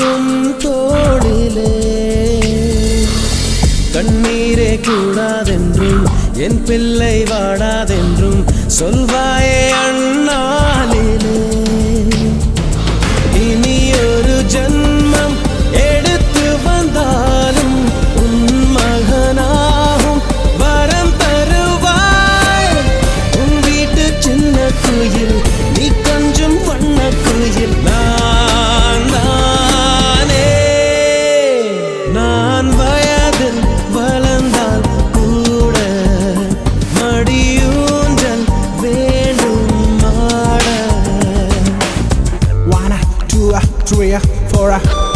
உன் தோளிலே கண்ணீரே கூடாதென்றும் என் பிள்ளை வாடாதென்றும் சொல்வாயே அண்ணாளிலே இனி ஒரு ஜன்மம் எடுத்து வந்தாலும் உன் மகனாகும் வரம் தருவாய் உன் வீட்டு சின்ன குயில் நீ கொஞ்சம் வண்ண குயில் நான் தானே நான் வயதில் வளர்ந்தால் கூட மடியூஞ்சல் வேண்டும் ஆட 1 2 3 4